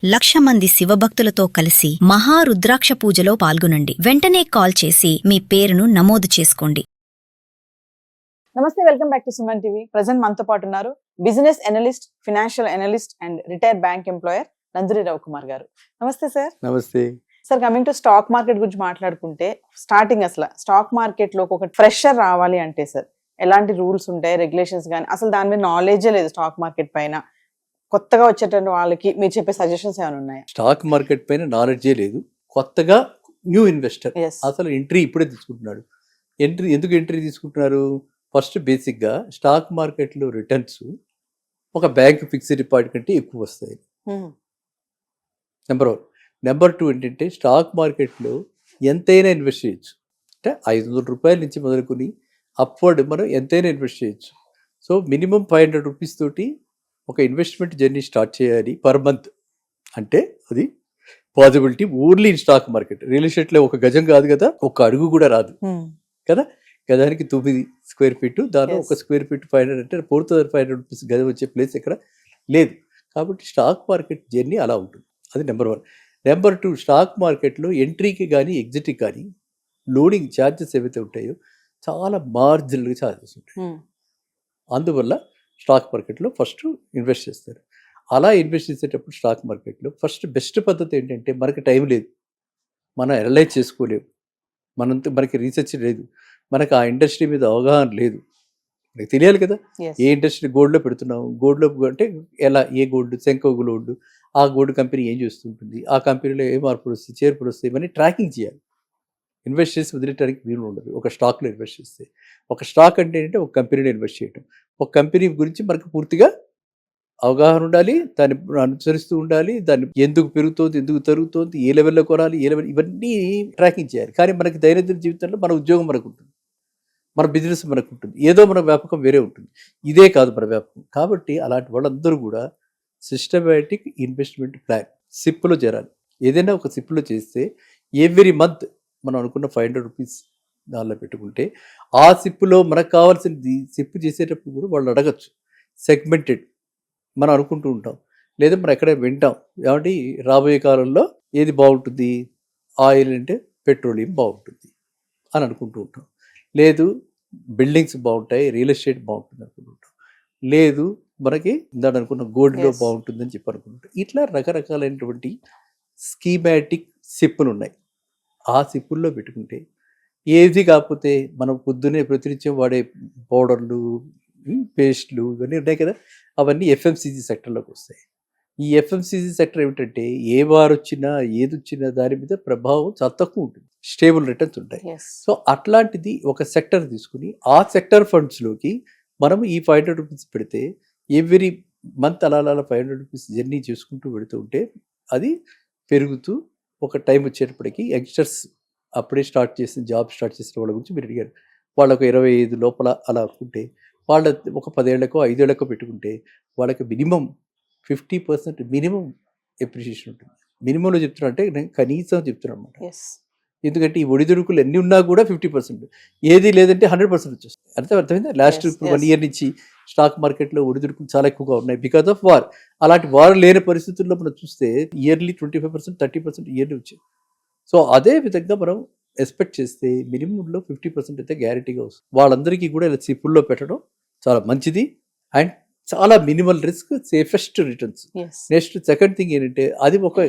1,00,000 మంది శివభక్తులతో కలిసి మహారుద్రాక్ష పూజలో పాల్గొనండి. వెంటనే కాల్ చేసి మీ పేరును నమోదు చేసుకోండి. నమస్తే, welcome back to Suman TV. Present మనతో పాటు ఉన్నారు business analyst, financial analyst and retired bank employer Nanduri Ravikumar గారు. నమస్తే సార్. నమస్తే sir, coming to stock market గురించి మాట్లాడుకుంటే, స్టార్టింగ్ అసలు స్టాక్ మార్కెట్ లో ఒక ఫ్రెషర్ రావాలి అంటే సార్ ఎలాంటి రూల్స్ ఉంటాయి, రెగ్యులేషన్స్ కానీ, అసలు దాని మీద నాలెడ్జే లేదు స్టాక్ మార్కెట్ పైన, కొత్తగా వచ్చేటువంటి వాళ్ళకి మీరు చెప్పే సజెషన్స్ ఏమైనా ఉన్నాయా? స్టాక్ మార్కెట్ పైన నాలెడ్జే లేదు. కొత్తగా న్యూ ఇన్వెస్టర్ Yes. అసలు ఎంట్రీ ఇప్పుడే తీసుకుంటున్నాడు. ఎందుకు ఎంట్రీ తీసుకుంటున్నారు? ఫస్ట్ బేసిక్గా స్టాక్ మార్కెట్లో రిటర్న్స్ ఒక బ్యాంక్ ఫిక్స్డ్ డిపాజిట్ కంటే ఎక్కువ వస్తాయి. నెంబర్ 1. నెంబర్ 2 ఏంటంటే, స్టాక్ మార్కెట్లో ఎంతైనా ఇన్వెస్ట్ చేయొచ్చు. అంటే 500 రూపాయల నుంచి మొదలుకొని అప్వర్డ్ మనం ఎంతైనా ఇన్వెస్ట్ చేయొచ్చు. సో మినిమం 500 రూపీస్ తోటి ఒక ఇన్వెస్ట్మెంట్ జర్నీ స్టార్ట్ చేయాలి పర్ మంత్. అంటే అది possibility only in stock market. Real ఎస్టేట్లో ఒక గజం కాదు కదా, ఒక అడుగు కూడా రాదు కదా. గజానికి 9 స్క్వేర్ ఫీట్, దానిలో ఒక స్క్వేర్ ఫీట్ 500 అంటే 4,500 రూపీస్ గజం వచ్చే ప్లేస్ ఇక్కడ లేదు. కాబట్టి స్టాక్ మార్కెట్ జర్నీ అలా ఉంటుంది. అది నెంబర్ 1. నెంబర్ 2, స్టాక్ మార్కెట్లో ఎంట్రీకి కానీ ఎగ్జిట్కి కానీ లోడింగ్ ఛార్జెస్ ఏవైతే ఉంటాయో చాలా మార్జినల్గా ఛార్జెస్ ఉంటాయి. అందువల్ల స్టాక్ మార్కెట్లో ఫస్ట్ ఇన్వెస్ట్ చేస్తారు. అలా ఇన్వెస్ట్ చేసేటప్పుడు స్టాక్ మార్కెట్లో ఫస్ట్ బెస్ట్ పద్ధతి ఏంటంటే, మనకి టైం లేదు, మనం అనలైజ్ చేసుకోలేము, మనకి రీసెర్చ్ లేదు, మనకు ఆ ఇండస్ట్రీ మీద అవగాహన లేదు. మనకి తెలియాలి కదా, ఏ ఇండస్ట్రీ గోల్డ్లో పెడుతున్నాం, గోల్డ్లో అంటే ఎలా, ఏ గోల్డ్, శంఖ గోల్డ్, ఆ గోల్డ్ కంపెనీ ఏం చేస్తుంటుంది, ఆ కంపెనీలో ఏ మార్పులు వస్తాయి, చేర్పులు వస్తాయి, ఇవన్నీ ట్రాకింగ్ చేయాలి. ఇన్వెస్ట్ చేసి వదిలేయడానికి వీలు ఉండదు. ఒక స్టాక్లో ఇన్వెస్ట్ చేస్తే, ఒక స్టాక్ అంటే ఏంటంటే ఒక కంపెనీలో ఇన్వెస్ట్ చేయడం. ఒక కంపెనీ గురించి మనకు పూర్తిగా అవగాహన ఉండాలి, దాన్ని అనుసరిస్తూ ఉండాలి, దాన్ని ఎందుకు పెరుగుతోంది, ఎందుకు తరుగుతోంది, ఏ లెవెల్లో కొనాలి, ఏ లెవెల్, ఇవన్నీ ట్రాకింగ్ చేయాలి. కానీ మనకి దైనందిన జీవితంలో మన ఉద్యోగం మనకు ఉంటుంది, మన బిజినెస్ మనకు ఉంటుంది, ఏదో మన వ్యాపకం వేరే ఉంటుంది, ఇదే కాదు మన వ్యాపకం. కాబట్టి అలాంటి వాళ్ళందరూ కూడా సిస్టమేటిక్ ఇన్వెస్ట్మెంట్ ప్లాన్ సిప్లో చేరాలి. ఏదైనా ఒక సిప్లో చేస్తే ఎవ్రీ మంత్ మనం అనుకున్న 500 రూపీస్ దానిలో పెట్టుకుంటే, ఆ సిప్పులో మనకు కావాల్సింది సిప్పు చేసేటప్పుడు కూడా వాళ్ళు అడగచ్చు. సెగ్మెంటెడ్ మనం అనుకుంటూ ఉంటాం, లేదా మనం ఎక్కడ వింటాం, ఏమంటే రాబోయే కాలంలో ఏది బాగుంటుంది, ఆయిల్ అంటే పెట్రోలియం బాగుంటుంది అని అనుకుంటూ ఉంటాం, లేదు బిల్డింగ్స్ బాగుంటాయి, రియల్ ఎస్టేట్ బాగుంటుంది అనుకుంటుంటాం, లేదు మనకి ఇందాక అనుకున్న గోల్డ్లో బాగుంటుందని చెప్పి అనుకుంటాం. ఇట్లా రకరకాలైనటువంటి స్కీమాటిక్ సిప్పులు ఉన్నాయి. ఆ సిప్పుల్లో పెట్టుకుంటే ఏది కాకపోతే మనం పొద్దున్నే ప్రతినిత్యం వాడే పౌడర్లు, పేస్ట్లు, ఇవన్నీ ఉన్నాయి కదా, అవన్నీ ఎఫ్ఎంసీజీ సెక్టర్లోకి వస్తాయి. ఈ ఎఫ్ఎంసీజీ సెక్టర్ ఏమిటంటే, ఏ వారు వచ్చినా ఏది వచ్చినా దాని మీద ప్రభావం చాలా తక్కువ ఉంటుంది, స్టేబుల్ రిటర్న్స్ ఉంటాయి. సో అట్లాంటిది ఒక సెక్టర్ తీసుకుని ఆ సెక్టర్ ఫండ్స్లోకి మనం ఈ 500 రూపీస్ పెడితే ఎవ్రీ మంత్ అలా 500 రూపీస్ జర్నీ చేసుకుంటూ పెడుతూ ఉంటే అది పెరుగుతూ ఒక టైం వచ్చేటప్పటికి యంగ్స్టర్స్ అప్పుడే జాబ్ స్టార్ట్ చేసిన వాళ్ళ గురించి మీరు అడిగారు, వాళ్ళకు 25 లోపల అలా అనుకుంటే, వాళ్ళ ఒక 10 ఏళ్లకో 5 ఏళ్లకో పెట్టుకుంటే వాళ్ళకి మినిమం 50% మినిమం ఎప్రిషియేషన్ ఉంటుంది. మినిమంలో చెప్తున్నా అంటే నేను కనీసం చెప్తున్నాను అనమాట. ఎందుకంటే ఈ ఒడిదుడుకులు ఎన్ని ఉన్నా కూడా 50%, ఏది లేదంటే 100% వచ్చేస్తుంది. అర్థమైందా? లాస్ట్ 1 ఇయర్ నుంచి స్టాక్ మార్కెట్లో ఒడిదుడుకులు చాలా ఎక్కువగా ఉన్నాయి బికాస్ ఆఫ్ వార్. అలాంటి వార్ లేని పరిస్థితుల్లో మనం చూస్తే ఇయర్లీ 25%, 30% ఇయర్లీ వచ్చాయి. సో అదే విధంగా మనం ఎక్స్పెక్ట్ చేస్తే మినిమంలో 50% అయితే గ్యారెంటీగా వస్తుంది. వాళ్ళందరికీ కూడా ఇలా సిప్పుల్లో పెట్టడం చాలా మంచిది అండ్ చాలా minimal risk, safest returns. Next second thing ఏంటంటే, అది ఒక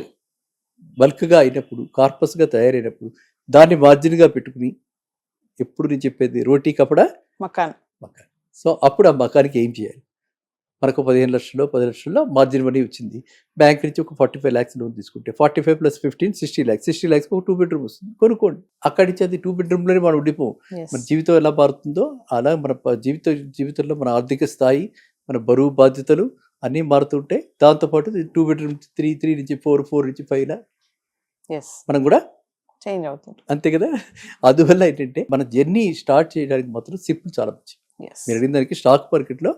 బల్క్గా అయినప్పుడు, కార్పస్గా తయారైనప్పుడు దాన్ని మార్జిన్గా పెట్టుకుని, ఎప్పుడు నేను చెప్పేది రోటీ కపడా మకాన్. సో అప్పుడు ఆ మకానికి ఏం చేయాలి? మనకు 15 లక్షలు 10 లక్షల్లో మార్జిన్ మనీ వచ్చింది, బ్యాంక్ నుంచి ఒక 45 lakhs లోన్ తీసుకుంటే 45 + 15 60 lakhs. 60 lakhs ఒక 2 bedroom వస్తుంది, కొనుక్కోండి. అక్కడి నుంచి అది 2 bedroomలోనే మనం ఉండిపోం. మన జీవితం ఎలా మారుతుందో అలా మన జీవితంలో మన ఆర్థిక స్థాయి, మన బరువు బాధ్యతలు అన్నీ మారుతుంటే, దాంతోపాటు 2 bedroom 3 నుంచి 4 నుంచి 5 మనం కూడా చేంజ్ అవుతుంది, అంతే కదా. అందువల్ల ఏంటంటే మన జర్నీ స్టార్ట్ చేయడానికి మాత్రం సిప్పులు చాలా మంచి. మీరు అడిగిన దానికి స్టాక్ మార్కెట్లో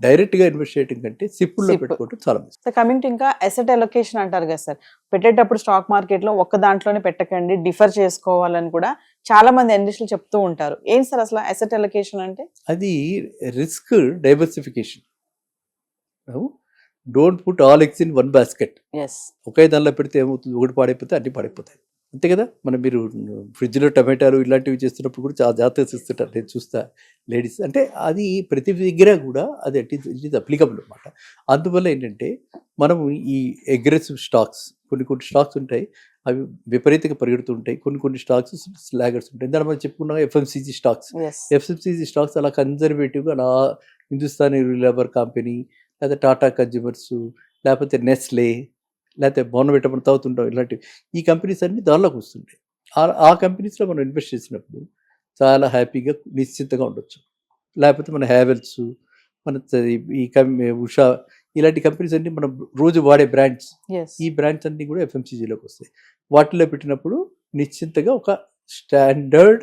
డైరెక్ట్గా ఇన్వెస్ట్ చేయడం కంటే సిప్పుల్లో పెట్టుకోవడం చాలా మంచి. సో కమింగ్ టు ఇంకా అసెట్ అలొకేషన్ అంటారు కదా సార్, పెట్టేటప్పుడు స్టాక్ మార్కెట్లో ఒక్క దాంట్లోనే పెట్టకండి, డిఫర్ చేసుకోవాలని కూడా చాలా మంది అనలిస్టులు చెప్తూ ఉంటారు. ఏం సార్ అసలు అసెట్ అలొకేషన్ అంటే? అది risk diversification. Don't put all eggs in one basket. Yes ఒకే దానిలో పెడితే ఏమవుతుంది, ఒకటి పాడైపోతే అన్ని పాడైపోతాయి, అంతే కదా. మనం మీరు ఫ్రిడ్జ్లో టమాటాలు ఇలాంటివి చేస్తున్నప్పుడు కూడా చాలా జాగ్రత్తగా చేస్తుంటారు, నేను చూస్తా లేడీస్. అంటే అది ప్రతి దగ్గర కూడా అది ఇట్ ఈస్ అప్లికబుల్ అనమాట. అందువల్ల ఏంటంటే మనం ఈ అగ్రెసివ్ స్టాక్స్, కొన్ని స్టాక్స్ ఉంటాయి అవి విపరీతంగా పరిగెడుతుంటాయి, కొన్ని స్టాక్స్ స్లాగర్స్ ఉంటాయి. దాని మనం చెప్పుకున్నాం ఎఫ్ఎంసీజీ స్టాక్స్. ఎఫ్ఎంసీజీ స్టాక్స్ అలా కన్జర్వేటివ్గా అలా హిందుస్థాన్ యూనిలివర్ కంపెనీ, లేకపోతే టాటా కన్జ్యూమర్స్, లేకపోతే నెస్లే, లేకపోతే బోర్న్విటా మనం తాగుతుంటాం, ఇలాంటివి ఈ కంపెనీస్ అన్ని దానిలోకి వస్తుంటాయి. ఆ కంపెనీస్లో మనం ఇన్వెస్ట్ చేసినప్పుడు చాలా హ్యాపీగా నిశ్చింతగా ఉండొచ్చు. లేకపోతే మన హ్యావెల్స్, మన ఈ ఉషా, ఇలాంటి కంపెనీస్ అన్ని మనం రోజు వాడే బ్రాండ్స్, ఈ బ్రాండ్స్ అన్ని కూడా ఎఫ్ఎంసీజీలోకి వస్తాయి. వాటిలో పెట్టినప్పుడు నిశ్చింతగా ఒక స్టాండర్డ్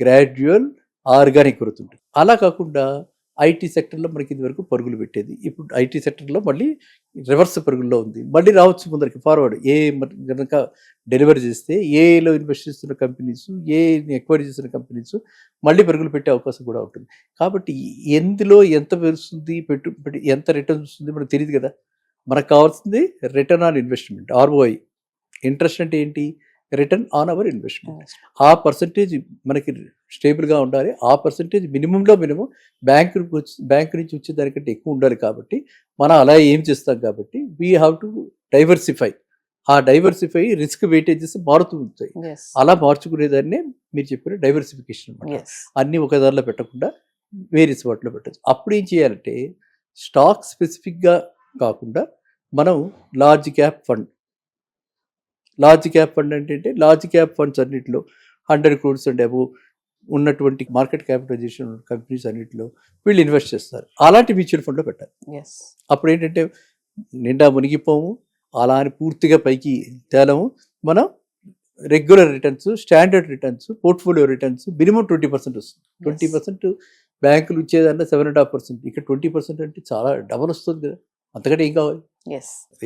గ్రాడ్యువల్ ఆర్గానిక్ గ్రోత్ ఉంటుంది. అలా కాకుండా ఐటీ సెక్టర్లో మనకి ఇదివరకు పరుగులు పెట్టేది, ఇప్పుడు ఐటీ సెక్టర్లో మళ్ళీ రివర్స్ పరుగుల్లో ఉంది. మళ్ళీ రావచ్చు ముందరికి ఫార్వర్డ్. ఏ కనుక డెలివరీ చేస్తే ఏలో ఇన్వెస్ట్ చేస్తున్న కంపెనీస్, ఏని ఎక్వైరీ చేస్తున్న కంపెనీస్ మళ్ళీ పరుగులు పెట్టే అవకాశం కూడా ఉంటుంది. కాబట్టి ఎందులో ఎంత వస్తుంది, పెట్టుబడి ఎంత రిటర్న్ వస్తుంది మనకు తెలియదు కదా. మనకు కావాల్సింది return on investment, ROI. Interest అంటే ఏంటి, రిటర్న్ ఆన్ అవర్ ఇన్వెస్ట్మెంట్. ఆ పర్సంటేజ్ మనకి స్టేబుల్గా ఉండాలి. ఆ పర్సంటేజ్ మినిమంలో మినిమం బ్యాంక్ నుంచి వచ్చే దానికంటే ఎక్కువ ఉండాలి. కాబట్టి మనం అలా ఏం చేస్తాం కాబట్టి వీ హ్యావ్ టు డైవర్సిఫై. ఆ డైవర్సిఫై రిస్క్ వెయిటేజెస్ మారుతూ ఉంటాయి. అలా మార్చుకునేదాన్నే మీరు చెప్పిన డైవర్సిఫికేషన్ అనమాట. అన్నీ ఒక దారిలో పెట్టకుండా వేరే వాటిలో పెట్టచ్చు. అప్పుడు ఏం చేయాలంటే స్టాక్ స్పెసిఫిక్గా కాకుండా మనం లార్జ్ క్యాప్ ఫండ్ అంటే లార్జ్ క్యాప్ ఫండ్స్ అన్నింటిలో 100 crores అండ్ అబోవ్ ఉన్నటువంటి మార్కెట్ క్యాపిటలైజేషన్ కంపెనీస్ అన్నింటిలో వీళ్ళు ఇన్వెస్ట్ చేస్తారు. అలాంటి మ్యూచువల్ ఫండ్లో పెట్టాలి. అప్పుడు ఏంటంటే నిండా మునిగిపోము, అలా అని పూర్తిగా పైకి తేలము. మనం regular returns, standard returns, portfolio returns minimum 20% వస్తుంది. 20% బ్యాంకులు ఇచ్చేదన్నా 7.5%, ఇక్కడ 20% అంటే చాలా డబల్ వస్తుంది కదా. అంతకంటే ఏం కావాలి.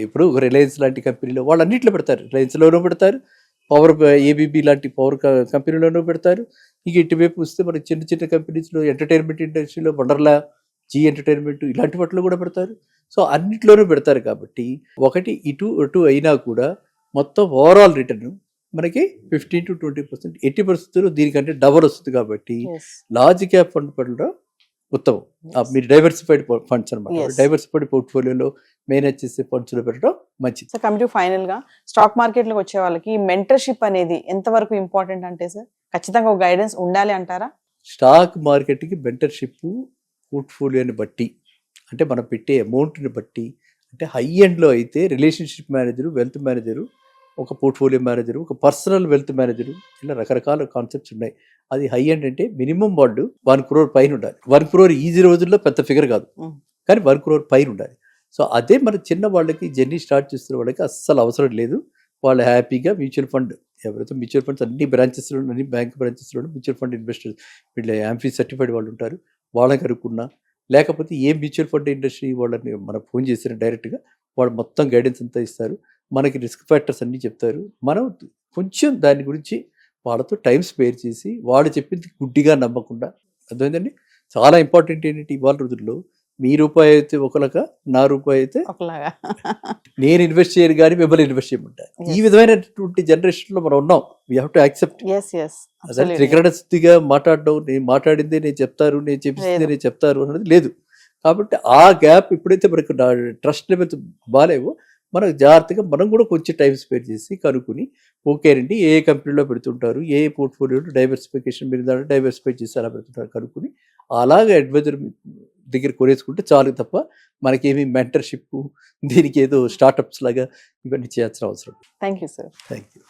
ఇప్పుడు రిలయన్స్ లాంటి కంపెనీలో వాళ్ళు అన్నింటిలో పెడతారు, రిలయన్స్లోనూ పెడతారు, పవర్ ఏబీబీ లాంటి పవర్ కంపెనీలోనూ పెడతారు. ఇక ఇటువైపు వస్తే మనకి చిన్న కంపెనీస్లో ఎంటర్టైన్మెంట్ ఇండస్ట్రీలో వండర్లా, జీ ఎంటర్టైన్మెంట్ ఇలాంటి వాటిలో కూడా పెడతారు. సో అన్నింటిలోనూ పెడతారు. కాబట్టి ఒకటి ఇటు అయినా కూడా మొత్తం ఓవరాల్ రిటర్న్ మనకి 15 to 20%, 80% దీనికంటే డబల్ వస్తుంది. కాబట్టి లార్జ్ క్యాప్ ఫండ్ పెట్టడం ఉత్తమం. మీరు డైవర్సిఫైడ్ ఫండ్స్ అనమాట, డైవర్సిఫైడ్ పోర్ట్ఫోలియోలో మేనేజ్ చేసే ఫండ్స్లో పెట్టడం మంచిది. సో కమింగ్ టు ఫైనల్ గా స్టాక్ మార్కెట్ లోకి వచ్చే వాళ్ళకి మెంటర్షిప్ అనేది ఎంతవరకు ఇంపార్టెంట్ అంటే సార్, ఖచ్చితంగా ఒక గైడెన్స్ ఉండాలి అంటారా? స్టాక్ మార్కెట్కి మెంటర్షిప్ పోర్ట్ఫోలియోని బట్టి, అంటే మనం పెట్టే అమౌంట్ని బట్టి, అంటే హై ఎండ్లో అయితే రిలేషన్షిప్ మేనేజరు, వెల్త్ మేనేజరు, ఒక పోర్ట్ఫోలియో మేనేజరు, ఒక పర్సనల్ వెల్త్ మేనేజరు, ఇలా రకరకాల కాన్సెప్ట్స్ ఉన్నాయి. అది హై ఎండ్ అంటే మినిమం వాళ్ళు 1 crore పైన ఉండాలి. 1 crore ఈజీ రోజుల్లో పెద్ద ఫిగర్ కాదు, కానీ 1 crore పైన ఉండాలి. సో అదే మన చిన్న వాళ్ళకి జర్నీ స్టార్ట్ చేస్తున్న వాళ్ళకి అస్సలు అవసరం లేదు. వాళ్ళు హ్యాపీగా మ్యూచువల్ ఫండ్, ఎవరైతే మ్యూచువల్ ఫండ్స్ అన్ని బ్రాంచెస్లో, అన్ని బ్యాంక్ బ్రాంచెస్లో మ్యూచువల్ ఫండ్ ఇన్వెస్టర్స్, వీళ్ళు యాంఫీ సర్టిఫైడ్ వాళ్ళు ఉంటారు, వాళ్ళని కనుక్కున్నా, లేకపోతే ఏ మ్యూచువల్ ఫండ్ ఇండస్ట్రీ వాళ్ళని మనం ఫోన్ చేసిన డైరెక్ట్గా వాళ్ళు మొత్తం గైడెన్స్ అంతా ఇస్తారు. మనకి రిస్క్ ఫ్యాక్టర్స్ అన్నీ చెప్తారు. మనం కొంచెం దాని గురించి వాళ్ళతో టైం స్పేర్ చేసి వాళ్ళు చెప్పింది గుడ్డిగా నమ్మకుండా, అర్థమైందండి. చాలా ఇంపార్టెంట్ ఏంటంటే ఇవాళ రోజుల్లో మీ రూపాయి అయితే ఒకలాగా, నా రూపాయి అయితే ఒకలాగా, నేను ఇన్వెస్ట్ చేయను కానీ మిమ్మల్ని ఇన్వెస్ట్ చేయమంటారు. ఈ విధమైనటువంటి జనరేషన్లో మనం ఉన్నాం. We have to accept. అసలు త్రికరణశుద్ధిగా మాట్లాడడం, నేను మాట్లాడిందే నేను చెప్తారు, నేను చెప్పిందే నేను చెప్తారు అన్నది లేదు. కాబట్టి ఆ గ్యాప్ ఎప్పుడైతే మనకు ట్రస్ట్ లెవెల్స్ బాగాలేవో మనకు జాగ్రత్తగా మనం కూడా కొంచెం టైం స్పెండ్ చేసి కనుక్కుని, ఓకేనండి ఏ కంపెనీలో పెడుతుంటారు, ఏ పోర్ట్ఫోలియోలో డైవర్సిఫికేషన్ మీరు దాంట్లో డైవర్సిఫై చేసి అలా పెడుతుంటారు కనుక్కుని అలాగే అడ్వైజర్ దగ్గర కొనేసుకుంటే చాలు తప్ప మనకేమి మెంటర్షిప్, దీనికి ఏదో స్టార్టప్స్ లాగా ఇవన్నీ చేయాల్సిన అవసరం. Thank you sir. Thank you.